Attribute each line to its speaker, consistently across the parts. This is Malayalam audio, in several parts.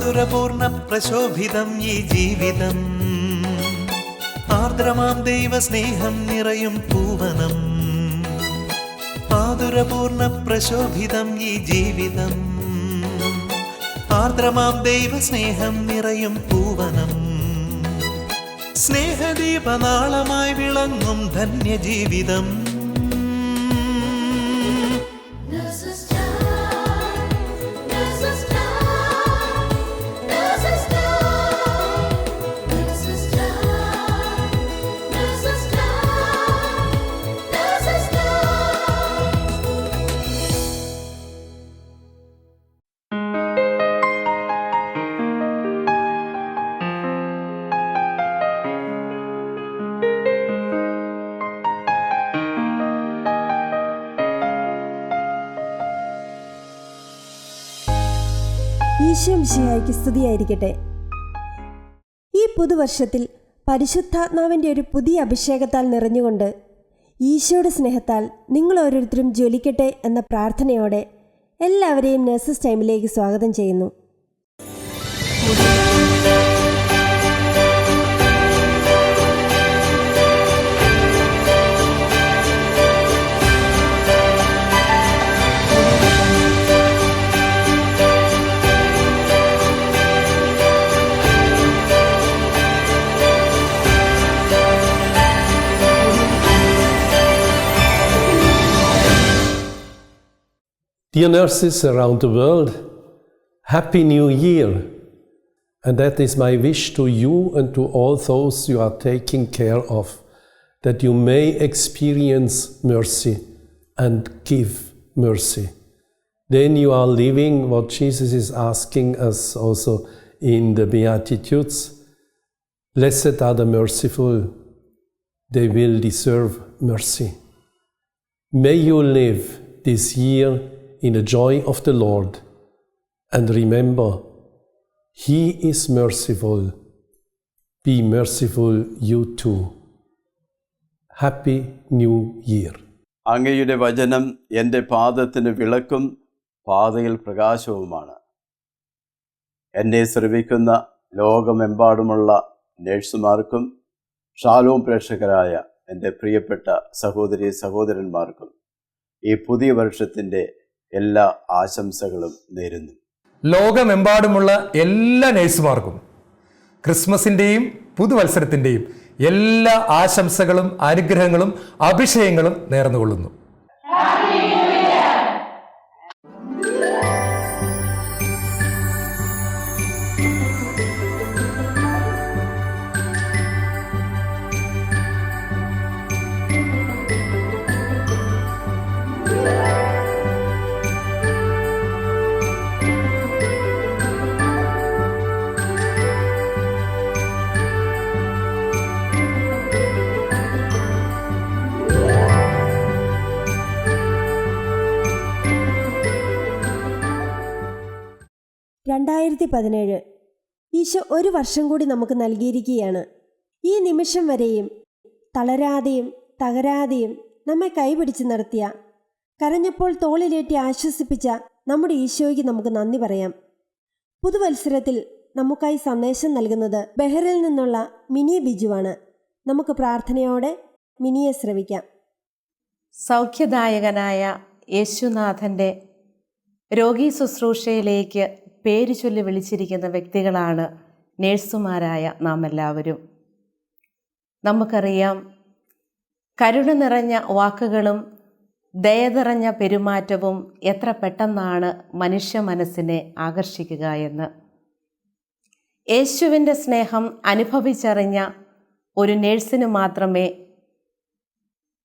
Speaker 1: മാധുരപൂർണ പ്രശോഭിതം ഈ ജീവിതം, ആർദ്രമാം ദൈവസ്നേഹം നിറയും പൂവനം. മാധുരപൂർണ പ്രശോഭിതം ഈ ജീവിതം, ആർദ്രമാം ദൈവസ്നേഹം നിറയും പൂവനം. സ്നേഹദീപനാളമായി വിളങ്ങും ധന്യജീവിതം.
Speaker 2: ഈശോ മിശിഹായ്ക്ക് സ്തുതിയായിരിക്കട്ടെ. ഈ പുതുവർഷത്തിൽ പരിശുദ്ധാത്മാവിൻ്റെ ഒരു പുതിയ അഭിഷേകത്താൽ നിറഞ്ഞുകൊണ്ട് ഈശോയുടെ സ്നേഹത്താൽ നിങ്ങൾ ഓരോരുത്തരും ജ്വലിക്കട്ടെ എന്ന പ്രാർത്ഥനയോടെ എല്ലാവരെയും നഴ്സസ് ടൈമിലേക്ക് സ്വാഗതം ചെയ്യുന്നു.
Speaker 3: Dear nurses around the world, Happy New Year! And that is my wish to you and to all those you are taking care of, that you may experience mercy and give mercy. Then you are living what Jesus is asking us also in the Beatitudes. Blessed are the merciful, they will deserve mercy. May you live this year in the joy of the Lord, and remember, He is merciful. Be merciful you too. Happy New Year.
Speaker 4: അങ്ങയുടെ വചനം എൻ്റെ പാദത്തിന് വിളക്കും പാതയിൽ പ്രകാശവുമാണ്. എന്നെ ശ്രവിക്കുന്ന ലോകമെമ്പാടുമുള്ള നഴ്സുമാർക്കും ഷാലോം പ്രേക്ഷകരായ എൻ്റെ പ്രിയപ്പെട്ട സഹോദരി സഹോദരന്മാർക്കും ഈ പുതിയ വർഷത്തിൻ്റെ എല്ലാ ആശംസകളും നേരുന്നു.
Speaker 5: ലോകമെമ്പാടുമുള്ള എല്ലാ നഴ്സുമാർക്കും ക്രിസ്മസിൻ്റെയും പുതുവത്സരത്തിൻ്റെയും എല്ലാ ആശംസകളും അനുഗ്രഹങ്ങളും അഭിഷേകങ്ങളും നേർന്നുകൊള്ളുന്നു.
Speaker 2: ഈശോ ഒരു വർഷം കൂടി നമുക്ക് നൽകിയിരിക്കുകയാണ്. ഈ നിമിഷം വരെയും തളരാതെയും തകരാതെയും നമ്മെ കൈപിടിച്ച് നടത്തിയ, കരഞ്ഞപ്പോൾ തോളിലേറ്റി ആശ്വസിപ്പിച്ച നമ്മുടെ ഈശോയ്ക്ക് നമുക്ക് നന്ദി പറയാം. പുതുവത്സരത്തിൽ നമുക്കായി സന്ദേശം നൽകുന്നത് ബഹറിൽ നിന്നുള്ള മിനി ബിജുവാണ്. നമുക്ക് പ്രാർത്ഥനയോടെ മിനിയെ ശ്രവിക്കാം.
Speaker 6: സൗഖ്യദായകനായ യേശുനാഥൻ്റെ രോഗീ ശുശ്രൂഷയിലേക്ക് പേര് ചൊല്ലി വിളിച്ചിരിക്കുന്ന വ്യക്തികളാണ് നേഴ്സുമാരായ നാം എല്ലാവരും. നമുക്കറിയാം, കരുണ നിറഞ്ഞ വാക്കുകളും ദയ നിറഞ്ഞ പെരുമാറ്റവും എത്ര പെട്ടെന്നാണ് മനുഷ്യ മനസ്സിനെ ആകർഷിക്കുക എന്ന്. യേശുവിൻ്റെ സ്നേഹം അനുഭവിച്ചറിഞ്ഞ ഒരു നേഴ്സിന് മാത്രമേ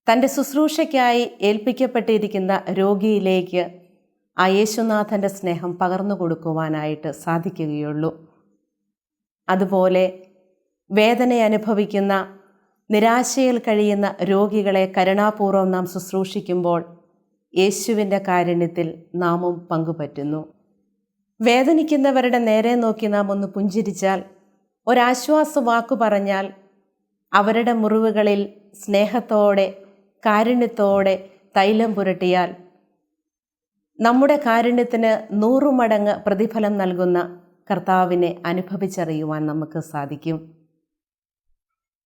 Speaker 6: തൻ്റെ ശുശ്രൂഷയ്ക്കായി ഏൽപ്പിക്കപ്പെട്ടിരിക്കുന്ന രോഗിയിലേക്ക് ആ യേശുനാഥൻ്റെ സ്നേഹം പകർന്നു കൊടുക്കുവാനായിട്ട് സാധിക്കുകയുള്ളൂ. അതുപോലെ വേദന അനുഭവിക്കുന്ന, നിരാശയിൽ കഴിയുന്ന രോഗികളെ കരുണാപൂർവ്വം നാം ശുശ്രൂഷിക്കുമ്പോൾ യേശുവിൻ്റെ കാരുണ്യത്തിൽ നാമും പങ്കുപറ്റുന്നു. വേദനിക്കുന്നവരുടെ നേരെ നോക്കി നാം ഒന്ന് പുഞ്ചിരിച്ചാൽ, ഒരാശ്വാസ വാക്കു പറഞ്ഞാൽ, അവരുടെ മുറിവുകളിൽ സ്നേഹത്തോടെ കാരുണ്യത്തോടെ തൈലം പുരട്ടിയാൽ നമ്മുടെ കാരുണ്യത്തിന് 100 മടങ്ങ് പ്രതിഫലം നൽകുന്ന കർത്താവിനെ അനുഭവിച്ചറിയുവാൻ നമുക്ക് സാധിക്കും.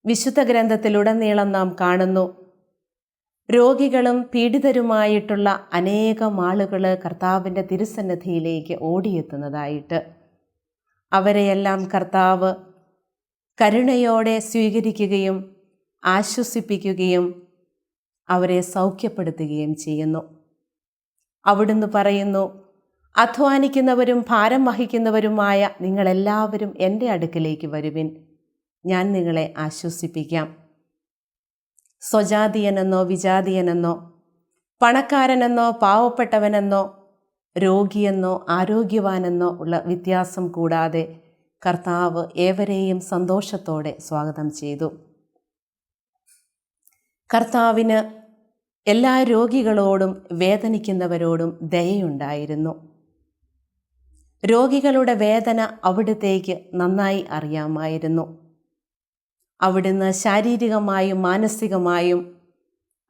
Speaker 6: വിശുദ്ധ ഗ്രന്ഥത്തിലുടനീളം നാം കാണുന്നു, രോഗികളും പീഡിതരുമായിട്ടുള്ള അനേകം ആളുകൾ കർത്താവിൻ്റെ തിരുസന്നിധിയിലേക്ക് ഓടിയെത്തുന്നതായിട്ട്. അവരെയെല്ലാം കർത്താവ് കരുണയോടെ സ്വീകരിക്കുകയും ആശ്വസിപ്പിക്കുകയും അവരെ സൗഖ്യപ്പെടുത്തുകയും ചെയ്യുന്നു. അവിടുന്ന് പറയുന്നു, അധ്വാനിക്കുന്നവരും ഭാരം വഹിക്കുന്നവരുമായ നിങ്ങളെല്ലാവരും എൻ്റെ അടുക്കിലേക്ക് വരുവിൻ, ഞാൻ നിങ്ങളെ ആശ്വസിപ്പിക്കാം. സ്വജാതീയനെന്നോ വിജാതീയനെന്നോ, പണക്കാരനെന്നോ പാവപ്പെട്ടവനെന്നോ, രോഗിയെന്നോ ആരോഗ്യവാനെന്നോ ഉള്ള വ്യത്യാസം കൂടാതെ കർത്താവ് ഏവരെയും സന്തോഷത്തോടെ സ്വാഗതം ചെയ്തു. കർത്താവിന് എല്ലാ രോഗികളോടും വേദനിക്കുന്നവരോടും ദയയുണ്ടായിരുന്നു. രോഗികളുടെ വേദന അവിടുത്തേക്ക് നന്നായി അറിയാമായിരുന്നു. അവിടുന്ന് ശാരീരികമായും മാനസികമായും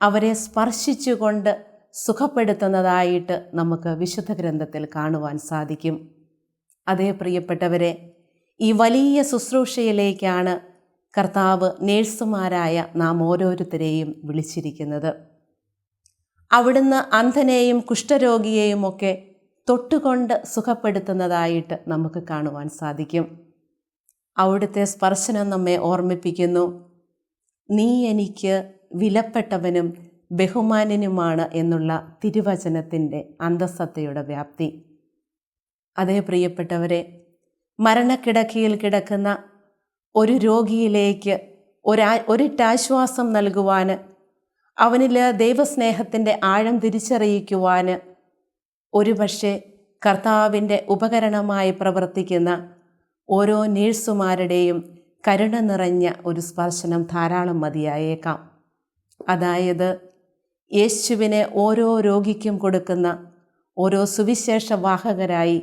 Speaker 6: അവരെ സ്പർശിച്ചുകൊണ്ട് സുഖപ്പെടുത്തുന്നതായിട്ട് നമുക്ക് വിശുദ്ധ ഗ്രന്ഥത്തിൽ കാണുവാൻ സാധിക്കും. അതേ പ്രിയപ്പെട്ടവരെ, ഈ വലിയ ശുശ്രൂഷയിലേക്കാണ് കർത്താവ് നേഴ്സുമാരായ നാം ഓരോരുത്തരെയും വിളിച്ചിരിക്കുന്നത്. അവിടുന്ന് അന്ധനെയും കുഷ്ഠരോഗിയെയും ഒക്കെ തൊട്ടുകൊണ്ട് സുഖപ്പെടുത്തുന്നതായിട്ട് നമുക്ക് കാണുവാൻ സാധിക്കും. അവിടുത്തെ സ്പർശനം നമ്മെ ഓർമ്മിപ്പിക്കുന്നു, നീ എനിക്ക് വിലപ്പെട്ടവനും ബഹുമാന്യനുമാണ് എന്നുള്ള തിരുവചനത്തിൻ്റെ അന്തസ്സത്തയുടെ വ്യാപ്തി. അതേ പ്രിയപ്പെട്ടവരെ, മരണക്കിടക്കയിൽ കിടക്കുന്ന ഒരു രോഗിയിലേക്ക് ഒരിറ്റാശ്വാസം നൽകുവാൻ, അവനിൽ ദൈവസ്നേഹത്തിൻ്റെ ആഴം തിരിച്ചറിയിക്കുവാൻ ഒരുപക്ഷെ കർത്താവിൻ്റെ ഉപകരണമായി പ്രവർത്തിക്കുന്ന ഓരോ നേഴ്സുമാരുടെയും കരുണ നിറഞ്ഞ ഒരു സ്പർശനം ധാരാളം മതിയായേക്കാം. അതായത് യേശുവിനെ ഓരോ രോഗിക്കും കൊടുക്കുന്ന ഓരോ സുവിശേഷവാഹകരായി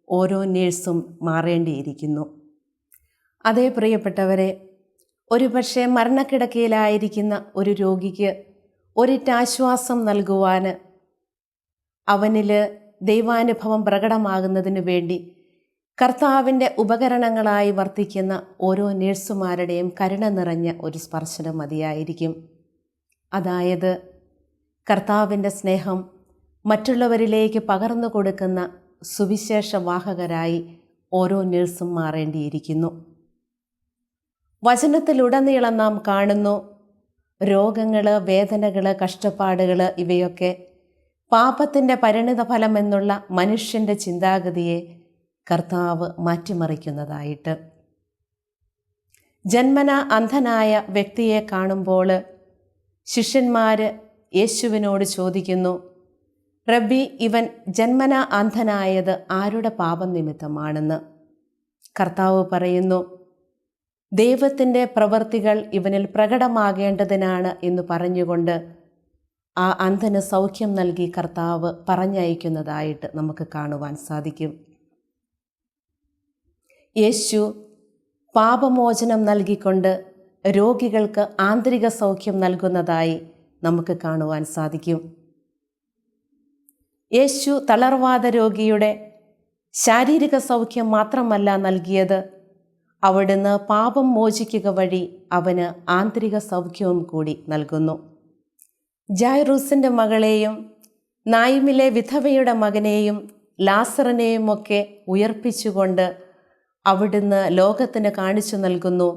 Speaker 6: ഓരോ നേഴ്സും മാറേണ്ടിയിരിക്കുന്നു. അതേ പ്രിയപ്പെട്ടവരെ, ഒരുപക്ഷെ മരണക്കിടക്കയിലായിരിക്കുന്ന ഒരു രോഗിക്ക് ഒരിറ്റാശ്വാസം നൽകുവാൻ, അവനിൽ ദൈവാനുഭവം പ്രകടമാകുന്നതിനു വേണ്ടി കർത്താവിൻ്റെ ഉപകരണങ്ങളായി വർത്തിക്കുന്ന ഓരോ നേഴ്സുമാരുടെയും കരുണ നിറഞ്ഞ ഒരു സ്പർശനം മതിയായിരിക്കും. അതായത് കർത്താവിൻ്റെ സ്നേഹം മറ്റുള്ളവരിലേക്ക് പകർന്നു കൊടുക്കുന്ന സുവിശേഷവാഹകരായി ഓരോ നേഴ്സും മാറേണ്ടിയിരിക്കുന്നു. വചനത്തിലുടനീളം നാം കാണുന്നു, രോഗങ്ങൾ, വേദനകൾ, കഷ്ടപ്പാടുകൾ ഇവയൊക്കെ പാപത്തിൻ്റെ പരിണിതഫലം എന്നുള്ള മനുഷ്യൻ്റെ ചിന്താഗതിയെ കർത്താവ് മാറ്റിമറിക്കുന്നതായിട്ട്. ജന്മന അന്ധനായ വ്യക്തിയെ കാണുമ്പോൾ ശിഷ്യന്മാർ യേശുവിനോട് ചോദിക്കുന്നു, റബ്ബി, ഇവൻ ജന്മന അന്ധനായത് ആരുടെ പാപം നിമിത്തമാണെന്ന്. കർത്താവ് പറയുന്നു, ദൈവത്തിൻ്റെ പ്രവൃത്തികൾ ഇവനിൽ പ്രകടമാകേണ്ടതിനാണ് എന്ന് പറഞ്ഞുകൊണ്ട് ആ അന്ധന് സൗഖ്യം നൽകി കർത്താവ് പറഞ്ഞയക്കുന്നതായിട്ട് നമുക്ക് കാണുവാൻ സാധിക്കും. യേശു പാപമോചനം നൽകിക്കൊണ്ട് രോഗികൾക്ക് ആന്തരിക സൗഖ്യം നൽകുന്നതായി നമുക്ക് കാണുവാൻ സാധിക്കും. യേശു തളർവാദ രോഗിയുടെ ശാരീരിക സൗഖ്യം മാത്രമല്ല നൽകിയത്, അവിടുന്ന് പാപം മോചിക്കുക വഴി അവന് ആന്തരിക സൗഖ്യവും കൂടി നൽകുന്നു. ജായ്റൂസിൻ്റെ മകളെയും നായിമിലെ വിധവയുടെ മകനെയും ലാസറിനെയും ഒക്കെ ഉയർപ്പിച്ചുകൊണ്ട് അവിടുന്ന് ലോകത്തിന് കാണിച്ചു നൽകുന്നു,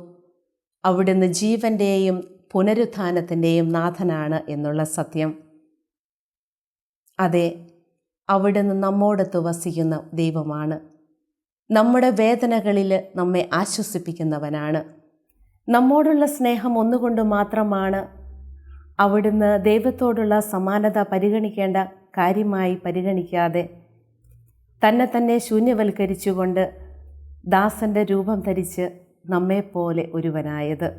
Speaker 6: അവിടുന്ന് ജീവൻ്റെയും പുനരുത്ഥാനത്തിൻ്റെയും നാഥനാണ് എന്നുള്ള സത്യം. അതെ, അവിടുന്ന് നമ്മോടൊത്ത് വസിക്കുന്ന ദൈവമാണ്. നമ്മുടെ വേദനകളിൽ നമ്മെ ആശ്വസിപ്പിക്കുന്നവനാണ്. നമ്മോടുള്ള സ്നേഹം ഒന്നുകൊണ്ട് മാത്രമാണ് അവിടുന്ന് ദൈവത്തോടുള്ള സമാനത പരിഗണിക്കേണ്ട കാര്യമായി പരിഗണിക്കാതെ തന്നെ ശൂന്യവൽക്കരിച്ചുകൊണ്ട് ദാസൻ്റെ രൂപം ധരിച്ച് നമ്മെപ്പോലെ ഒരുവനായത്.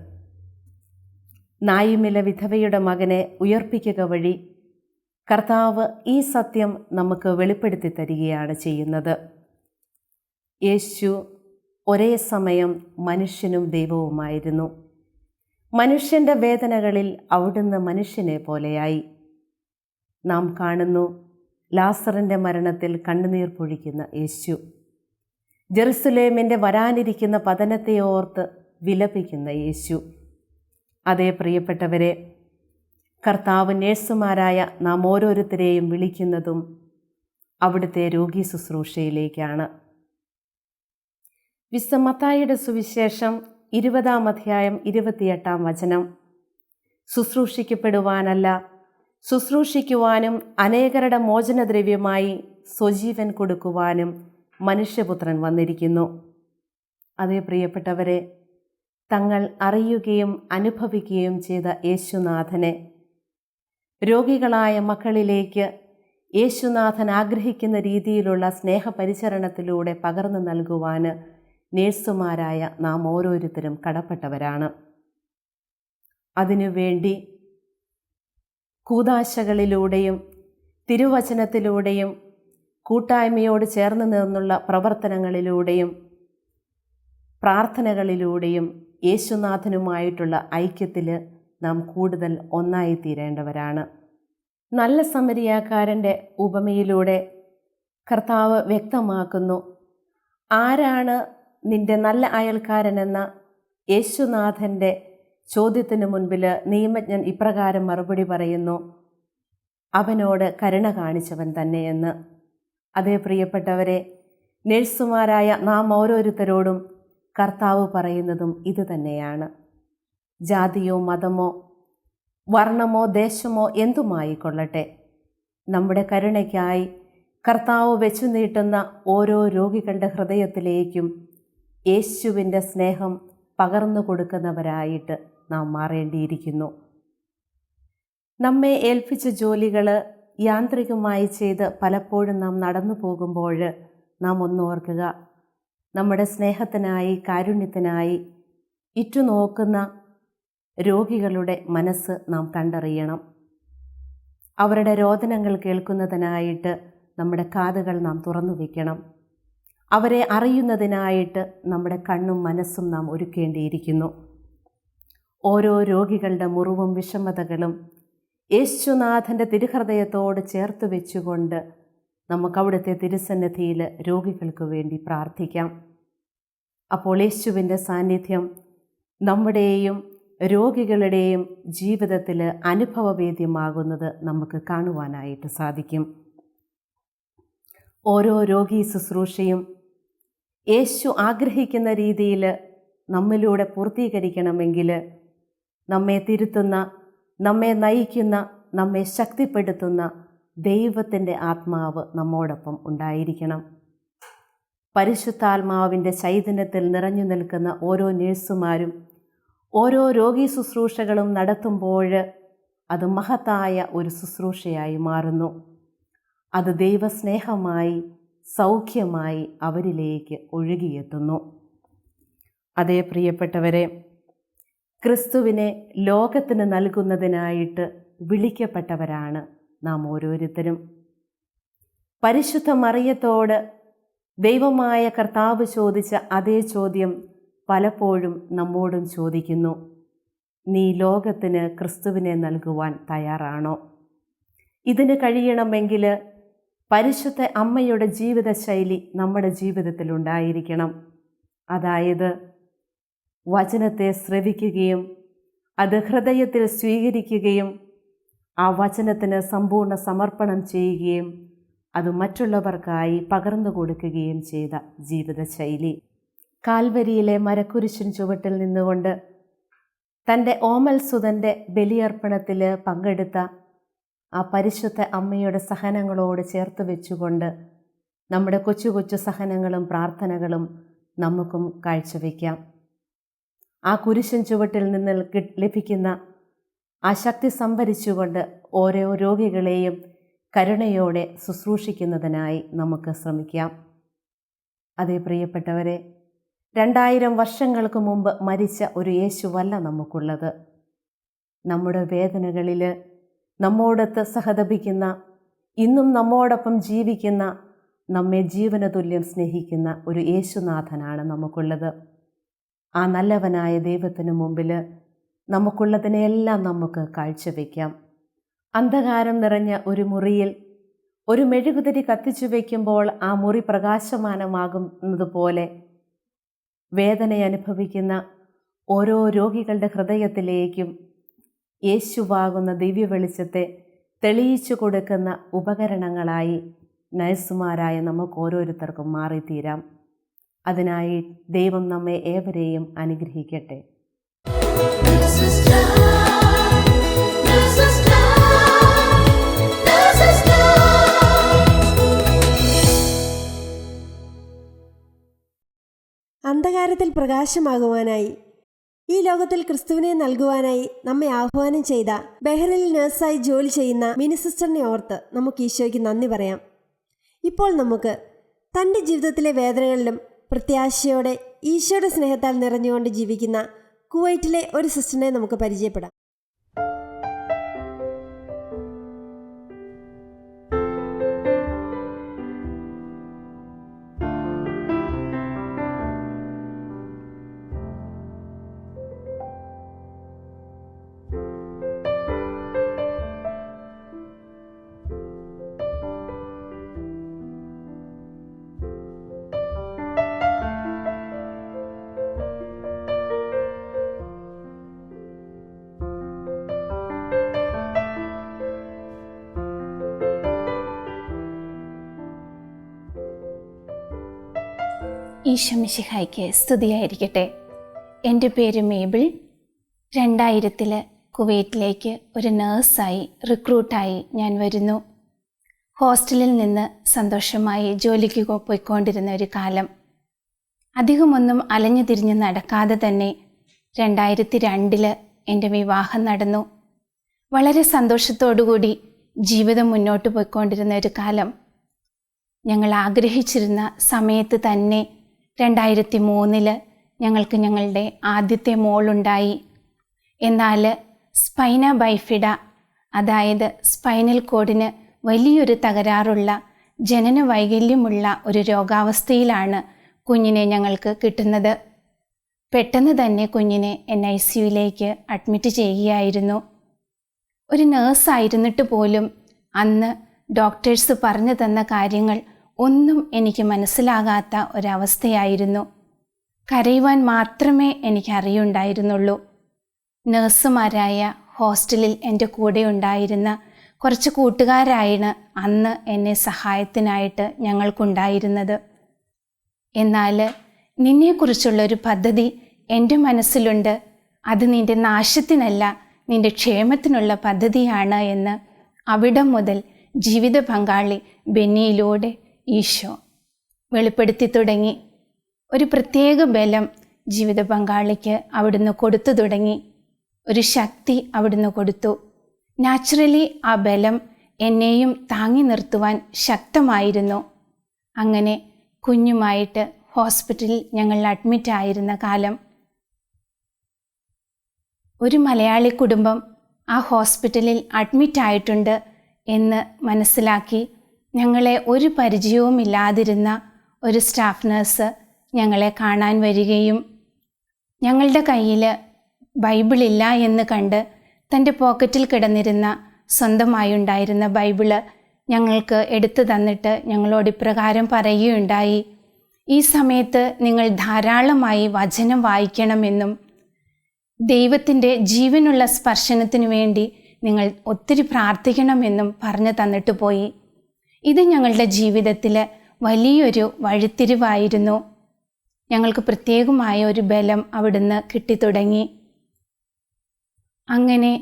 Speaker 6: നായിമിലെ വിധവയുടെ മകനെ ഉയർപ്പിക്കുക വഴി കർത്താവ് ഈ സത്യം നമുക്ക് വെളിപ്പെടുത്തി തരികയാണ് ചെയ്യുന്നത്. യേശു ഒരേ സമയം മനുഷ്യനും ദൈവവുമായിരുന്നു. മനുഷ്യൻ്റെ വേദനകളിൽ അവിടുന്ന് മനുഷ്യനെ പോലെയായി. നാം കാണുന്നു ലാസറിൻ്റെ മരണത്തിൽ കണ്ണുനീർ പൊഴിക്കുന്ന യേശു. ജെറുസലേമിൻ്റെ വരാനിരിക്കുന്ന പതനത്തെ ഓർത്ത് വിലപിക്കുന്ന യേശു. അതേ പ്രിയപ്പെട്ടവരെ, കർത്താവ് നേഴ്സുമാരായ നാം ഓരോരുത്തരെയും വിളിക്കുന്നതും അവിടുത്തെ രോഗി ശുശ്രൂഷയിലേക്കാണ്. വിശുദ്ധ മത്തായിയുടെ സുവിശേഷം 20-ാം അധ്യായം 28-ാം വചനം, ശുശ്രൂഷിക്കപ്പെടുവാനല്ല ശുശ്രൂഷിക്കുവാനും അനേകരുടെ മോചനദ്രവ്യമായി സ്വജീവൻ കൊടുക്കുവാനും മനുഷ്യപുത്രൻ വന്നിരിക്കുന്നു. അതേ പ്രിയപ്പെട്ടവരെ, തങ്ങൾ അറിയുകയും അനുഭവിക്കുകയും ചെയ്ത യേശുനാഥനെ രോഗികളായ മക്കളിലേക്ക് യേശുനാഥൻ ആഗ്രഹിക്കുന്ന രീതിയിലുള്ള സ്നേഹപരിചരണത്തിലൂടെ പകർന്നു നൽകുവാൻ നേഴ്സുമാരായ നാം ഓരോരുത്തരും കടപ്പെട്ടവരാണ്. അതിനുവേണ്ടി കൂദാശകളിലൂടെയും തിരുവചനത്തിലൂടെയും കൂട്ടായ്മയോട് ചേർന്ന് നിന്നുള്ള പ്രവർത്തനങ്ങളിലൂടെയും പ്രാർത്ഥനകളിലൂടെയും യേശുനാഥനുമായിട്ടുള്ള ഐക്യത്തിൽ നാം കൂടുതൽ ഒന്നായിത്തീരേണ്ടവരാണ്. നല്ല സമരിയാക്കാരൻ്റെ ഉപമയിലൂടെ കർത്താവ് വ്യക്തമാക്കുന്നു, ആരാണ് നിന്റെ നല്ല അയൽക്കാരനെന്ന യേശുനാഥൻ്റെ ചോദ്യത്തിന് മുൻപിൽ നിയമജ്ഞൻ ഇപ്രകാരം മറുപടി പറയുന്നു, അവനോട് കരുണ കാണിച്ചവൻ തന്നെയെന്ന്. അതേ പ്രിയപ്പെട്ടവരെ, നേഴ്സുമാരായ നാം ഓരോരുത്തരോടും കർത്താവ് പറയുന്നതും ഇത് തന്നെയാണ്. ജാതിയോ മതമോ വർണ്ണമോ ദേശമോ എന്തുമായിക്കൊള്ളട്ടെ, നമ്മുടെ കരുണയ്ക്കായി കർത്താവ് വെച്ചു നീട്ടുന്ന ഓരോ രോഗികളുടെ ഹൃദയത്തിലേക്കും യേശുവിൻ്റെ സ്നേഹം പകർന്നു കൊടുക്കുന്നവരായിട്ട് നാം മാറേണ്ടിയിരിക്കുന്നു. നമ്മെ ഏൽപ്പിച്ച ജോലികൾ യാന്ത്രികമായി ചെയ്ത് പലപ്പോഴും നാം നടന്നു പോകുമ്പോൾ നാം ഒന്നോർക്കുക, നമ്മുടെ സ്നേഹത്തിനായി കാരുണ്യത്തിനായി ഇറ്റുനോക്കുന്ന രോഗികളുടെ മനസ്സ് നാം കണ്ടറിയണം. അവരുടെ രോദനങ്ങൾ കേൾക്കുന്നതിനായിട്ട് നമ്മുടെ കാതുകൾ നാം തുറന്നു വയ്ക്കണം. അവരെ അറിയുന്നതിനായിട്ട് നമ്മുടെ കണ്ണും മനസ്സും നാം ഒരുക്കേണ്ടിയിരിക്കുന്നു. ഓരോ രോഗികളുടെ മുറിവും വിഷമതകളും യേശുനാഥൻ്റെ തിരുഹൃദയത്തോട് ചേർത്ത് വെച്ചുകൊണ്ട് നമുക്കവിടുത്തെ തിരുസന്നിധിയിൽ രോഗികൾക്ക് വേണ്ടി പ്രാർത്ഥിക്കാം. അപ്പോൾ യേശുവിൻ്റെ സാന്നിധ്യം നമ്മുടെയും രോഗികളുടെയും ജീവിതത്തിൽ അനുഭവവേദ്യമാകുന്നത് നമുക്ക് കാണുവാനായിട്ട് സാധിക്കും. ഓരോ രോഗി ശുശ്രൂഷയും യേശു ആഗ്രഹിക്കുന്ന രീതിയിൽ നമ്മിലൂടെ പൂർത്തീകരിക്കണമെങ്കിൽ നമ്മെ തിരുത്തുന്ന, നമ്മെ നയിക്കുന്ന, നമ്മെ ശക്തിപ്പെടുത്തുന്ന ദൈവത്തിൻ്റെ ആത്മാവ് നമ്മോടൊപ്പം ഉണ്ടായിരിക്കണം. പരിശുദ്ധാത്മാവിൻ്റെ ചൈതന്യത്തിൽ നിറഞ്ഞു നിൽക്കുന്ന ഓരോ നേഴ്സുമാരും ഓരോ രോഗി ശുശ്രൂഷകളും നടത്തുമ്പോൾ അത് മഹത്തായ ഒരു ശുശ്രൂഷയായി മാറുന്നു. അത് ദൈവസ്നേഹമായി സൗഖ്യമായി അവരിലേക്ക് ഒഴുകിയെത്തുന്നു. അതേ പ്രിയപ്പെട്ടവരെ, ക്രിസ്തുവിനെ ലോകത്തിന് നൽകുന്നതിനായിട്ട് വിളിക്കപ്പെട്ടവരാണ് നാം ഓരോരുത്തരും. പരിശുദ്ധ മറിയത്തോട് ദൈവമായ കർത്താവ് ചോദിച്ച അതേ ചോദ്യം പലപ്പോഴും നമ്മോടും ചോദിക്കുന്നു, നീ ലോകത്തിന് ക്രിസ്തുവിനെ നൽകുവാൻ തയ്യാറാണോ? ഇതിന് കഴിയണമെങ്കിൽ പരിശുദ്ധ അമ്മയുടെ ജീവിതശൈലി നമ്മുടെ ജീവിതത്തിൽ ഉണ്ടായിരിക്കണം. അതായത് വചനത്തെ ശ്രവിക്കുകയും അത് ഹൃദയത്തിൽ സ്വീകരിക്കുകയും ആ വചനത്തിന് സമ്പൂർണ്ണ സമർപ്പണം ചെയ്യുകയും അത് മറ്റുള്ളവർക്കായി പകർന്നു കൊടുക്കുകയും ചെയ്ത ജീവിതശൈലി. കാൽവരിയിലെ മരക്കുരിശിൻ ചുവട്ടിൽ നിന്നുകൊണ്ട് തൻ്റെ ഓമൽസുതൻ്റെ ബലിയർപ്പണത്തിൽ പങ്കെടുത്ത ആ പരിശുദ്ധ അമ്മയുടെ സഹനങ്ങളോട് ചേർത്ത് വെച്ചുകൊണ്ട് നമ്മുടെ കൊച്ചു കൊച്ചു സഹനങ്ങളും പ്രാർത്ഥനകളും നമുക്കും കാഴ്ചവെക്കാം. ആ കുരിശിൻ ചുവട്ടിൽ നിന്ന് ലഭിക്കുന്ന ആ ശക്തി സംഭരിച്ചുകൊണ്ട് ഓരോ രോഗികളെയും കരുണയോടെ ശുശ്രൂഷിക്കുന്നതിനായി നമുക്ക് ശ്രമിക്കാം. അതേ പ്രിയപ്പെട്ടവരെ, 2000 വർഷങ്ങൾക്ക് മുമ്പ് മരിച്ച ഒരു യേശുവല്ല നമുക്കുള്ളത്. നമ്മുടെ വേദനകളിൽ നമ്മോടൊത്ത് സഹതപിക്കുന്ന, ഇന്നും നമ്മോടൊപ്പം ജീവിക്കുന്ന, നമ്മെ ജീവനതുല്യം സ്നേഹിക്കുന്ന ഒരു യേശുനാഥനാണ് നമുക്കുള്ളത്. ആ നല്ലവനായ ദൈവത്തിനു മുമ്പിൽ നമുക്കുള്ളതിനെയെല്ലാം നമുക്ക് കാഴ്ചവെക്കാം. അന്ധകാരം നിറഞ്ഞ ഒരു മുറിയിൽ ഒരു മെഴുകുതിരി കത്തിച്ചു വയ്ക്കുമ്പോൾ ആ മുറി പ്രകാശമാനമാകുന്നതുപോലെ വേദന അനുഭവിക്കുന്ന ഓരോ രോഗികളുടെ ഹൃദയത്തിലേക്കും യേശുവാകുന്ന ദിവ്യ വെളിച്ചത്തെ തെളിയിച്ചു കൊടുക്കുന്ന ഉപകരണങ്ങളായി നഴ്സുമാരായ നമുക്ക് ഓരോരുത്തർക്കും മാറിത്തീരാം. അതിനായി ദൈവം നമ്മെ ഏവരെയും അനുഗ്രഹിക്കട്ടെ.
Speaker 2: അന്ധകാരത്തിൽ പ്രകാശമാകുവാനായി ഈ ലോകത്തിൽ ക്രിസ്തുവിനെ നൽകുവാനായി നമ്മെ ആഹ്വാനം ചെയ്ത ബഹ്റിനിൽ നഴ്സായി ജോലി ചെയ്യുന്ന മിനി സിസ്റ്ററിനെ ഓർത്ത് നമുക്ക് ഈശോയ്ക്ക് നന്ദി പറയാം. ഇപ്പോൾ നമുക്ക് തൻ്റെ ജീവിതത്തിലെ വേദനകളിലും പ്രത്യാശയോടെ ഈശോയുടെ സ്നേഹത്താൽ നിറഞ്ഞുകൊണ്ട് ജീവിക്കുന്ന കുവൈറ്റിലെ ഒരു സിസ്റ്ററിനെ നമുക്ക് പരിചയപ്പെടാം.
Speaker 7: ഈശോ മിശിഹായ്ക്ക് സ്തുതിയായിരിക്കട്ടെ. എൻ്റെ പേര് മേബിൾ. 2000 കുവൈറ്റിലേക്ക് ഒരു നേഴ്സായി റിക്രൂട്ടായി ഞാൻ വരുന്നു. ഹോസ്റ്റലിൽ നിന്ന് സന്തോഷമായി ജോലിക്ക് പോയിക്കൊണ്ടിരുന്ന ഒരു കാലം. അധികമൊന്നും അലഞ്ഞു തിരിഞ്ഞ് നടക്കാതെ തന്നെ 2002 എൻ്റെ വിവാഹം നടന്നു. വളരെ സന്തോഷത്തോടുകൂടി ജീവിതം മുന്നോട്ട് പോയിക്കൊണ്ടിരുന്ന ഒരു കാലം. ഞങ്ങൾ ആഗ്രഹിച്ചിരുന്ന സമയത്ത് തന്നെ 2003 ഞങ്ങൾക്ക് ഞങ്ങളുടെ ആദ്യത്തെ മോളുണ്ടായി. എന്നാൽ സ്പൈന ബൈഫിഡ, അതായത് സ്പൈനൽ കോഡിന് വലിയൊരു തകരാറുള്ള ജനന വൈകല്യമുള്ള ഒരു രോഗാവസ്ഥയിലാണ് കുഞ്ഞിനെ ഞങ്ങൾക്ക് കിട്ടുന്നത്. പെട്ടെന്ന് തന്നെ കുഞ്ഞിനെ NICUയിലേക്ക് അഡ്മിറ്റ് ചെയ്യുകയായിരുന്നു. ഒരു നേഴ്സായിരുന്നിട്ട് പോലും അന്ന് ഡോക്ടേഴ്സ് പറഞ്ഞു തന്ന കാര്യങ്ങൾ ഒന്നും എനിക്ക് മനസ്സിലാകാത്ത ഒരവസ്ഥയായിരുന്നു. കരയുവാൻ മാത്രമേ എനിക്ക് അറിയുണ്ടായിരുന്നുള്ളൂ. നേഴ്സുമാരായ ഹോസ്റ്റലിൽ എൻ്റെ കൂടെ ഉണ്ടായിരുന്ന കുറച്ച് കൂട്ടുകാരായാണ് അന്ന് എന്നെ സഹായത്തിനായിട്ട് ഞങ്ങൾക്കുണ്ടായിരുന്നത്. എന്നാൽ നിന്നെക്കുറിച്ചുള്ളൊരു പദ്ധതി എൻ്റെ മനസ്സിലുണ്ട്. അത് നിൻ്റെ നാശത്തിനല്ല, നിൻ്റെ ക്ഷേമത്തിനുള്ള പദ്ധതിയാണ് എന്ന് അവിടം മുതൽ ജീവിത പങ്കാളി ബെന്നിയിലൂടെ ഈശോ വെളിപ്പെടുത്തി തുടങ്ങി. ഒരു പ്രത്യേക ബലം ജീവിത പങ്കാളിക്ക് അവിടുന്ന് കൊടുത്തു തുടങ്ങി. ഒരു ശക്തി അവിടുന്ന് കൊടുത്തു. നാച്ചുറലി ആ ബലം എന്നെയും താങ്ങി നിർത്തുവാൻ ശക്തമായിരുന്നു. അങ്ങനെ കുഞ്ഞുമായിട്ട് ഹോസ്പിറ്റലിൽ ഞങ്ങൾ അഡ്മിറ്റ് ആയിരുന്ന കാലം. ഒരു മലയാളി കുടുംബം ആ ഹോസ്പിറ്റലിൽ അഡ്മിറ്റ് ആയിട്ടുണ്ട് എന്ന് മനസ്സിലാക്കി ഞങ്ങളെ ഒരു പരിചയവുമില്ലാതിരുന്ന ഒരു സ്റ്റാഫ് നഴ്സ് ഞങ്ങളെ കാണാൻ വരികയും ഞങ്ങളുടെ കയ്യിൽ ബൈബിളില്ല എന്ന് കണ്ട് തൻ്റെ പോക്കറ്റിൽ കിടന്നിരുന്ന സ്വന്തമായുണ്ടായിരുന്ന ബൈബിള് ഞങ്ങൾക്ക് എടുത്തു തന്നിട്ട് ഞങ്ങളോട് ഇപ്രകാരം പറയുകയുണ്ടായി: ഈ സമയത്ത് നിങ്ങൾ ധാരാളമായി വചനം വായിക്കണമെന്നും ദൈവത്തിൻ്റെ ജീവനുള്ള സ്പർശനത്തിനു വേണ്ടി നിങ്ങൾ ഒത്തിരി പ്രാർത്ഥിക്കണമെന്നും പറഞ്ഞു തന്നിട്ട് പോയി. ഇത് ഞങ്ങളുടെ ജീവിതത്തിൽ വലിയൊരു വഴിത്തിരിവായിരുന്നു. ഞങ്ങൾക്ക് പ്രത്യേകമായ ഒരു ബലം അവിടുന്ന് കിട്ടിത്തുടങ്ങി. അങ്ങനെ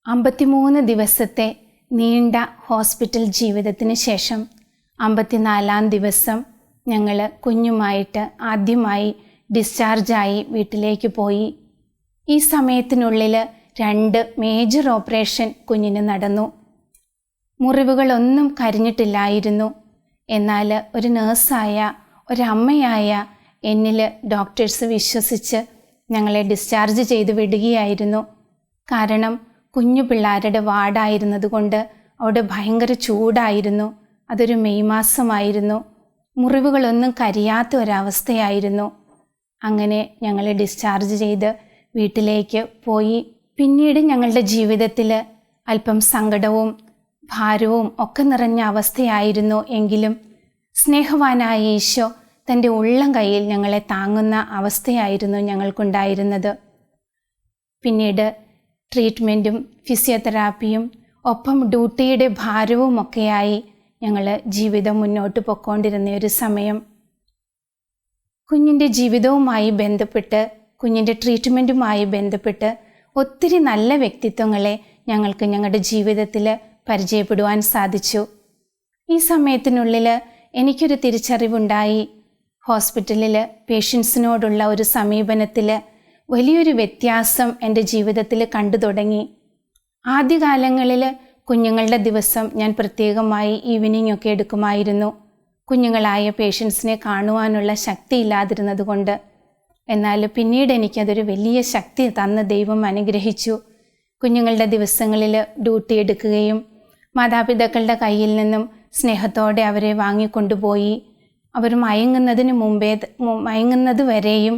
Speaker 7: 53 ദിവസത്തെ നീണ്ട ഹോസ്പിറ്റൽ ജീവിതത്തിന് ശേഷം 54-ാം ദിവസം ഞങ്ങൾ കുഞ്ഞുമായിട്ട് ആദ്യമായി ഡിസ്ചാർജായി വീട്ടിലേക്ക് പോയി. ഈ സമയത്തിനുള്ളിൽ 2 മേജർ ഓപ്പറേഷൻ കുഞ്ഞിന് നടന്നു. മുറിവുകളൊന്നും കരിഞ്ഞിട്ടില്ലായിരുന്നു. എന്നാൽ ഒരു നേഴ്സായ ഒരമ്മയായ എന്നിൽ ഡോക്ടേഴ്സ് വിശ്വസിച്ച് ഞങ്ങളെ ഡിസ്ചാർജ് ചെയ്ത് വിടുകയായിരുന്നു. കാരണം കുഞ്ഞു പിള്ളേരുടെ വാർഡായിരുന്നത് കൊണ്ട് അവിടെ ഭയങ്കര ചൂടായിരുന്നു. അതൊരു മെയ് മാസമായിരുന്നു. മുറിവുകളൊന്നും കരിയാത്ത ഒരവസ്ഥയായിരുന്നു. അങ്ങനെ ഞങ്ങളെ ഡിസ്ചാർജ് ചെയ്ത് വീട്ടിലേക്ക് പോയി. പിന്നീട് ഞങ്ങളുടെ ജീവിതത്തിൽ അല്പം സങ്കടവും ഭാരവും ഒക്കെ നിറഞ്ഞ അവസ്ഥയായിരുന്നു. എങ്കിലും സ്നേഹവാനായ ഈശോ തൻ്റെ ഉള്ളം കൈയിൽ ഞങ്ങളെ താങ്ങുന്ന അവസ്ഥയായിരുന്നു ഞങ്ങൾക്കുണ്ടായിരുന്നത്. പിന്നീട് ട്രീറ്റ്മെൻറ്റും ഫിസിയോതെറാപ്പിയും ഒപ്പം ഡ്യൂട്ടിയുടെ ഭാരവും ഒക്കെയായി ഞങ്ങൾ ജീവിതം മുന്നോട്ട് പൊയ്ക്കൊണ്ടിരുന്ന ഒരു സമയം, കുഞ്ഞിൻ്റെ ജീവിതവുമായി ബന്ധപ്പെട്ട്, കുഞ്ഞിൻ്റെ ട്രീറ്റ്മെൻറ്റുമായി ബന്ധപ്പെട്ട് ഒത്തിരി നല്ല വ്യക്തിത്വങ്ങളെ ഞങ്ങൾക്ക് ഞങ്ങളുടെ ജീവിതത്തിൽ പരിചയപ്പെടുവാൻ സാധിച്ചു. ഈ സമയത്തിനുള്ളിൽ എനിക്കൊരു തിരിച്ചറിവുണ്ടായി. ഹോസ്പിറ്റലിൽ പേഷ്യൻസിനോടുള്ള ഒരു സമീപനത്തിൽ വലിയൊരു വ്യത്യാസം എൻ്റെ ജീവിതത്തിൽ കണ്ടു തുടങ്ങി. ആദ്യകാലങ്ങളിൽ കുഞ്ഞുങ്ങളുടെ ദിവസം ഞാൻ പ്രത്യേകമായി ഈവനിംഗ് ഒക്കെ എടുക്കുമായിരുന്നു, കുഞ്ഞുങ്ങളായ പേഷ്യൻസിനെ കാണുവാനുള്ള ശക്തി ഇല്ലാതിരുന്നത് കൊണ്ട്. എന്നാൽ പിന്നീട് എനിക്കതൊരു വലിയ ശക്തി തന്ന് ദൈവം അനുഗ്രഹിച്ചു. കുഞ്ഞുങ്ങളുടെ ദിവസങ്ങളിൽ ഡ്യൂട്ടി എടുക്കുകയും മാതാപിതാക്കളുടെ കയ്യിൽ നിന്നും സ്നേഹത്തോടെ അവരെ വാങ്ങിക്കൊണ്ടുപോയി അവർ മയങ്ങുന്നത് വരെയും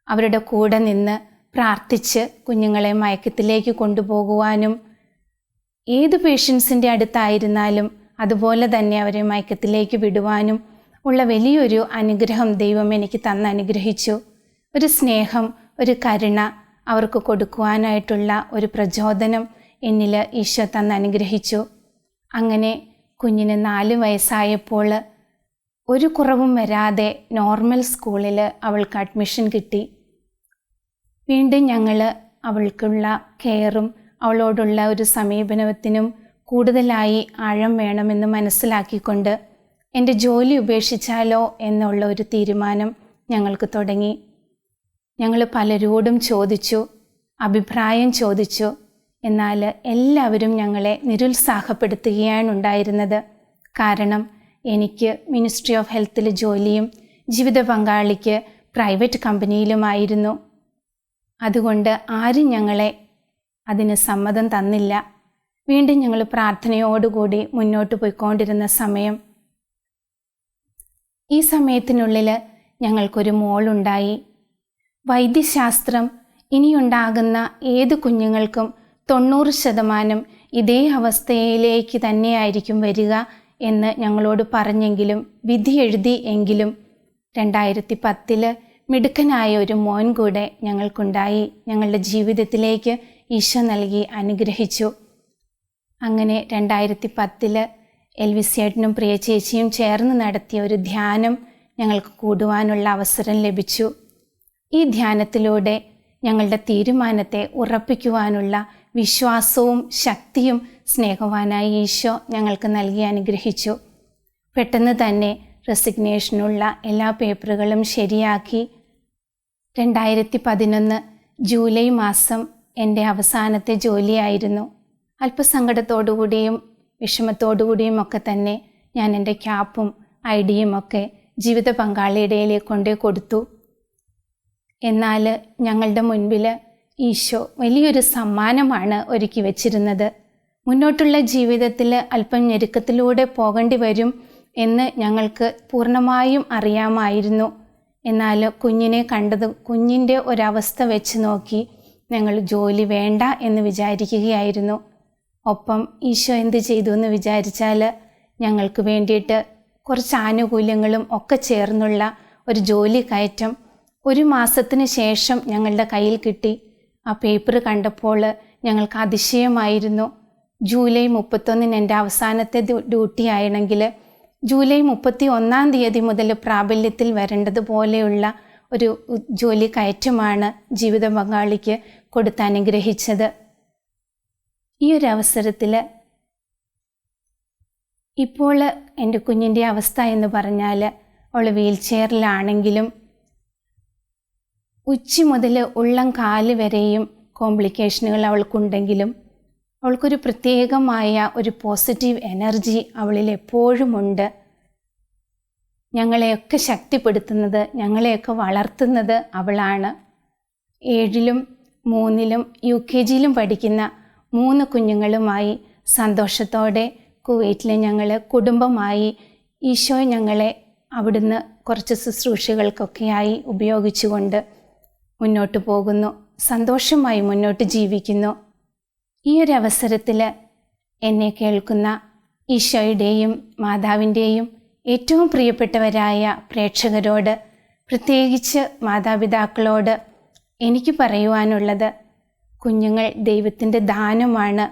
Speaker 7: അവരുടെ കൂടെ നിന്ന് പ്രാർത്ഥിച്ച് കുഞ്ഞുങ്ങളെ മയക്കത്തിലേക്ക് കൊണ്ടുപോകുവാനും, ഏത് പേഷ്യൻസിൻ്റെ അടുത്തായിരുന്നാലും അതുപോലെ തന്നെ അവരെ മയക്കത്തിലേക്ക് വിടുവാനും ഉള്ള വലിയൊരു അനുഗ്രഹം ദൈവം എനിക്ക് തന്ന് അനുഗ്രഹിച്ചു. ഒരു സ്നേഹം, ഒരു കരുണ അവർക്ക് കൊടുക്കുവാനായിട്ടുള്ള ഒരു പ്രചോദനം എന്നിൽ ഈശോ തന്ന് അനുഗ്രഹിച്ചു. അങ്ങനെ കുഞ്ഞിന് 4 വയസ്സായപ്പോൾ ഒരു കുറവും വരാതെ നോർമൽ സ്കൂളിൽ അവൾക്ക് അഡ്മിഷൻ കിട്ടി. വീണ്ടും ഞങ്ങൾ അവൾക്കുള്ള കെയറും അവളോടുള്ള ഒരു സമീപനത്തിനും കൂടുതലായി ആഴം വേണമെന്ന് മനസ്സിലാക്കിക്കൊണ്ട് എൻ്റെ ജോലി ഉപേക്ഷിച്ചാലോ എന്നുള്ള ഒരു തീരുമാനം ഞങ്ങൾക്ക് തുടങ്ങി. ഞങ്ങൾ പലരോടും ചോദിച്ചു, അഭിപ്രായം ചോദിച്ചു. എന്നാൽ എല്ലാവരും ഞങ്ങളെ നിരുത്സാഹപ്പെടുത്തുകയാണ് ഉണ്ടായിരുന്നത്. കാരണം എനിക്ക് മിനിസ്ട്രി ഓഫ് ഹെൽത്തിൽ ജോലിയും ജീവിത പങ്കാളിക്ക് പ്രൈവറ്റ് കമ്പനിയിലുമായിരുന്നു. അതുകൊണ്ട് ആരും ഞങ്ങളെ അതിന് സമ്മതം തന്നില്ല. വീണ്ടും ഞങ്ങൾ പ്രാർത്ഥനയോടുകൂടി മുന്നോട്ട് പോയിക്കൊണ്ടിരുന്ന സമയം, ഈ സമയത്തിനുള്ളിൽ ഞങ്ങൾക്കൊരു മോളുണ്ടായി. വൈദ്യശാസ്ത്രം ഇനിയുണ്ടാകുന്ന ഏത് കുഞ്ഞുങ്ങൾക്കും 90% ഇതേ അവസ്ഥയിലേക്ക് തന്നെയായിരിക്കും വരിക എന്ന് ഞങ്ങളോട് പറഞ്ഞെങ്കിലും, വിധി എഴുതി എങ്കിലും 2010 മിടുക്കനായ ഒരു മോൻ കൂടെ ഞങ്ങൾക്കുണ്ടായി. ഞങ്ങളുടെ ജീവിതത്തിലേക്ക് ഈശോ നൽകി അനുഗ്രഹിച്ചു. അങ്ങനെ 2010 എൽവിസേട്ടനും പ്രിയ ചേച്ചിയും ചേർന്ന് നടത്തിയ ഒരു ധ്യാനം ഞങ്ങൾക്ക് കൂടുവാനുള്ള അവസരം ലഭിച്ചു. ഈ ധ്യാനത്തിലൂടെ ഞങ്ങളുടെ തീരുമാനത്തെ ഉറപ്പിക്കുവാനുള്ള വിശ്വാസവും ശക്തിയും സ്നേഹവാനായ ഈശോ ഞങ്ങൾക്ക് നൽകി അനുഗ്രഹിച്ചു. പെട്ടെന്ന് തന്നെ റെസിഗ്നേഷനുള്ള എല്ലാ പേപ്പറുകളും ശരിയാക്കി 2011 ജൂലൈ മാസം എൻ്റെ അവസാനത്തെ ജോലിയായിരുന്നു. അല്പസങ്കടത്തോടുകൂടിയും വിഷമത്തോടുകൂടിയും ഒക്കെ തന്നെ ഞാൻ എൻ്റെ ക്യാപ്പും ഐഡിയും ഒക്കെ ജീവിത പങ്കാളിയുടെ കൊണ്ടേ കൊടുത്തു. എന്നാൽ ഞങ്ങളുടെ മുൻപിൽ ഈശോ വലിയൊരു സമ്മാനമാണ് ഒരുക്കി വച്ചിരുന്നത്. മുന്നോട്ടുള്ള ജീവിതത്തിൽ അല്പം ഞെരുക്കത്തിലൂടെ പോകേണ്ടി വരും എന്ന് ഞങ്ങൾക്ക് പൂർണ്ണമായും അറിയാമായിരുന്നു. എന്നാൽ കുഞ്ഞിൻ്റെ ഒരവസ്ഥ വെച്ച് നോക്കി ഞങ്ങൾ ജോലി വേണ്ട എന്ന് വിചാരിക്കുകയായിരുന്നു. ഒപ്പം ഈശോ എന്ത് ചെയ്തു എന്ന് വിചാരിച്ചാൽ ഞങ്ങൾക്ക് വേണ്ടിയിട്ട് കുറച്ച് ആനുകൂല്യങ്ങളും ഒക്കെ ചേർന്നുള്ള ഒരു ജോലി കയറ്റം 1 മാസത്തിന് ശേഷം ഞങ്ങളുടെ കയ്യിൽ കിട്ടി. ആ പേപ്പർ കണ്ടപ്പോൾ ഞങ്ങൾക്ക് അതിശയമായിരുന്നു. ജൂലൈ 31 എൻ്റെ അവസാനത്തെ ഡ്യൂട്ടി ആയിരുന്നെങ്കിൽ ജൂലൈ 31 മുതൽ പ്രാബല്യത്തിൽ വരേണ്ടതുപോലെയുള്ള ഒരു ജോലി കയറ്റമാണ് ജീവിത പങ്കാളിക്ക് കൊടുത്ത് അനുഗ്രഹിച്ചത്. ഈ ഒരു അവസരത്തിൽ ഇപ്പോൾ എൻ്റെ കുഞ്ഞിൻ്റെ അവസ്ഥ എന്ന് പറഞ്ഞാൽ അവൾ വീൽ ചെയറിലാണെങ്കിലും ഉച്ചി മുതൽ ഉള്ളം കാല് വരെയും കോംപ്ലിക്കേഷനുകൾ അവൾക്കുണ്ടെങ്കിലും അവൾക്കൊരു പ്രത്യേകമായ ഒരു പോസിറ്റീവ് എനർജി അവളിൽ എപ്പോഴും ഉണ്ട്. ഞങ്ങളെയൊക്കെ ശക്തിപ്പെടുത്തുന്നത്, ഞങ്ങളെയൊക്കെ വളർത്തുന്നത് അവളാണ്. 7ലും 3ലും UKGയിലും പഠിക്കുന്ന 3 കുഞ്ഞുങ്ങളുമായി സന്തോഷത്തോടെ കുവൈറ്റിൽ ഞങ്ങൾ കുടുംബമായി ഈശോ ഞങ്ങളെ അവിടുന്ന് കുറച്ച് ശുശ്രൂഷകൾക്കൊക്കെയായി ഉപയോഗിച്ചുകൊണ്ട് മുന്നോട്ട് പോകുന്നു, സന്തോഷമായി മുന്നോട്ട് ജീവിക്കുന്നു. ഈ ഒരു അവസരത്തിൽ എന്നെ കേൾക്കുന്ന ഈശോയുടെയും മാതാവിൻ്റെയും ഏറ്റവും പ്രിയപ്പെട്ടവരായ പ്രേക്ഷകരോട്, പ്രത്യേകിച്ച് മാതാപിതാക്കളോട് എനിക്ക് പറയുവാനുള്ളത്, കുഞ്ഞുങ്ങൾ ദൈവത്തിൻ്റെ ദാനമാണ്.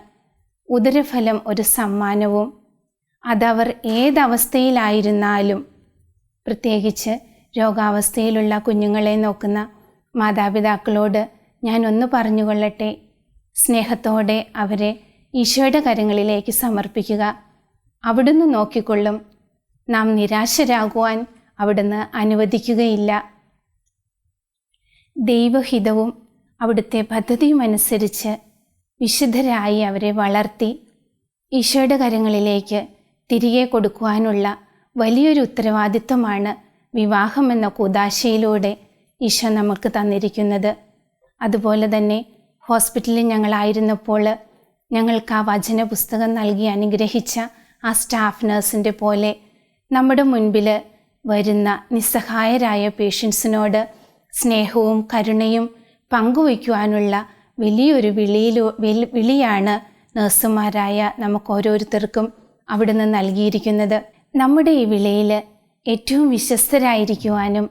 Speaker 7: ഉദരഫലം ഒരു സമ്മാനവും. അതവർ ഏതവസ്ഥയിലായിരുന്നാലും, പ്രത്യേകിച്ച് രോഗാവസ്ഥയിലുള്ള കുഞ്ഞുങ്ങളെ നോക്കുന്ന മാതാപിതാക്കളോട് ഞാൻ ഒന്ന് പറഞ്ഞുകൊള്ളട്ടെ, സ്നേഹത്തോടെ അവരെ ഈശോയുടെ കരങ്ങളിലേക്ക് സമർപ്പിക്കുക. അവിടുന്ന് നോക്കിക്കൊള്ളും. നാം നിരാശരാകുവാൻ അവിടുന്ന് അനുവദിക്കുകയില്ല. ദൈവഹിതവും അവിടുത്തെ പദ്ധതിയും അനുസരിച്ച് വിശുദ്ധരായി അവരെ വളർത്തി ഈശോയുടെ കരങ്ങളിലേക്ക് തിരികെ കൊടുക്കുവാനുള്ള വലിയൊരു ഉത്തരവാദിത്വമാണ് വിവാഹമെന്ന കൂദാശയിലൂടെ ഈശോ നമുക്ക് തന്നിരിക്കുന്നത്. അതുപോലെ തന്നെ ഹോസ്പിറ്റലിൽ ഞങ്ങളായിരുന്നപ്പോൾ ഞങ്ങൾക്ക് ആ വചന പുസ്തകം നൽകി അനുഗ്രഹിച്ച ആ സ്റ്റാഫ് നഴ്സിൻ്റെ പോലെ നമ്മുടെ മുൻപിൽ വരുന്ന നിസ്സഹായരായ പേഷ്യൻസിനോട് സ്നേഹവും കരുണയും പങ്കുവയ്ക്കുവാനുള്ള വലിയൊരു വിളിയാണ് നഴ്സുമാരായ നമുക്ക് ഓരോരുത്തർക്കും അവിടുന്ന് നൽകിയിരിക്കുന്നത്. നമ്മുടെ ഈ വിളിയിൽ ഏറ്റവും വിശ്വസ്തരായിരിക്കുവാനും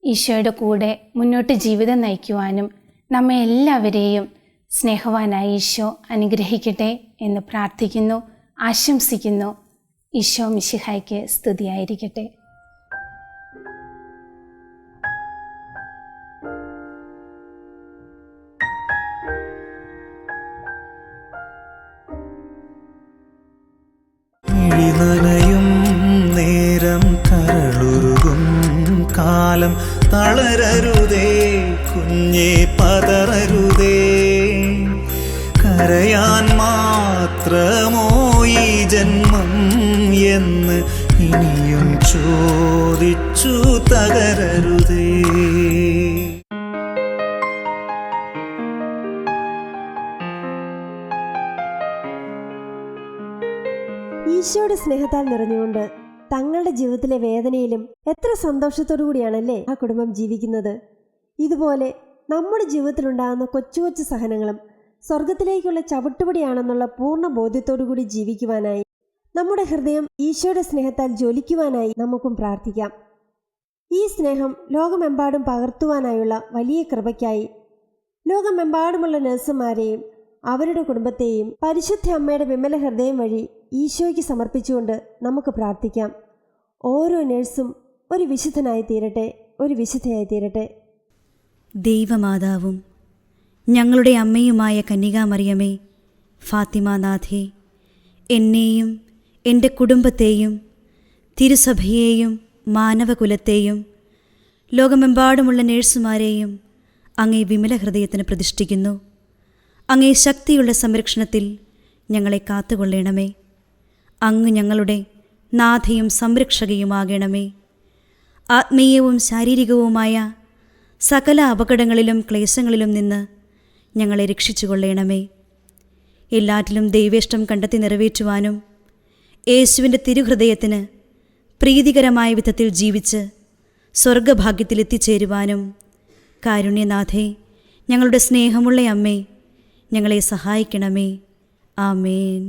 Speaker 7: ഈശോയുടെ കൂടെ മുന്നോട്ട് ജീവിതം നയിക്കുവാനും നമ്മെ എല്ലാവരെയും സ്നേഹവാനായ ഈശോ അനുഗ്രഹിക്കട്ടെ എന്ന് പ്രാർത്ഥിക്കുന്നു, ആശംസിക്കുന്നു. ഈശോ മിശിഹായ്ക്ക് സ്തുതിയായിരിക്കട്ടെ.
Speaker 1: നനയും നേരം കരളുരുകും കാലം തളരരുതേ കുഞ്ഞേ, പതറരുതേ. കരയാൻ മാത്രമോ ഈ ജന്മം എന്ന് ഇനിയും ചോദിച്ചു തകരരുതേ.
Speaker 2: ഈശോയുടെ സ്നേഹത്താൽ നിറഞ്ഞുകൊണ്ട് തങ്ങളുടെ ജീവിതത്തിലെ വേദനയിലും എത്ര സന്തോഷത്തോടു കൂടിയാണല്ലേ ആ കുടുംബം ജീവിക്കുന്നത്. ഇതുപോലെ നമ്മുടെ ജീവിതത്തിലുണ്ടാകുന്ന കൊച്ചു കൊച്ചു സഹനങ്ങളും സ്വർഗത്തിലേക്കുള്ള ചവിട്ടുപടിയാണെന്നുള്ള പൂർണ്ണ ബോധ്യത്തോടു കൂടി ജീവിക്കുവാനായി, നമ്മുടെ ഹൃദയം ഈശോയുടെ സ്നേഹത്താൽ ജ്വലിക്കുവാനായി നമുക്കും പ്രാർത്ഥിക്കാം. ഈ സ്നേഹം ലോകമെമ്പാടും പകർത്തുവാനായുള്ള വലിയ കൃപയ്ക്കായി ലോകമെമ്പാടുമുള്ള നഴ്സുമാരെയും അവരുടെ കുടുംബത്തെയും പരിശുദ്ധ അമ്മയുടെ വിമല ഹൃദയം വഴി ഈശോയ്ക്ക് സമർപ്പിച്ചുകൊണ്ട് നമുക്ക് പ്രാർത്ഥിക്കാം. ഓരോ നഴ്സും ഒരു വിശുദ്ധനായി തീരട്ടെ, ഒരു വിശുദ്ധയായി തീരട്ടെ.
Speaker 8: ദൈവമാതാവും ഞങ്ങളുടെ അമ്മയുമായ കന്യകാമറിയമേ, ഫാത്തിമാനാഥേ, എന്നെയും എൻ്റെ കുടുംബത്തെയും തിരുസഭയെയും മാനവകുലത്തെയും ലോകമെമ്പാടുമുള്ള നഴ്സുമാരെയും അങ്ങേ വിമല ഹൃദയത്തിന് പ്രതിഷ്ഠിക്കുന്നു. അങ്ങേ ശക്തിയുള്ള സംരക്ഷണത്തിൽ ഞങ്ങളെ കാത്തുകൊള്ളണമേ. അങ്ങ് ഞങ്ങളുടെ നാഥയും സംരക്ഷകയുമാകണമേ. ആത്മീയവും ശാരീരികവുമായ സകല അപകടങ്ങളിലും ക്ലേശങ്ങളിലും നിന്ന് ഞങ്ങളെ രക്ഷിച്ചുകൊള്ളണമേ. എല്ലാറ്റിലും ദൈവേഷ്ടം കണ്ടെത്തി നിറവേറ്റുവാനും യേശുവിൻ്റെ തിരുഹൃദയത്തിന് പ്രീതികരമായ വിധത്തിൽ ജീവിച്ച് സ്വർഗഭാഗ്യത്തിലെത്തിച്ചേരുവാനും കാരുണ്യനാഥേ, ഞങ്ങളുടെ സ്നേഹമുള്ള അമ്മേ, ഞങ്ങളെ സഹായിക്കണമേ. ആമേൻ.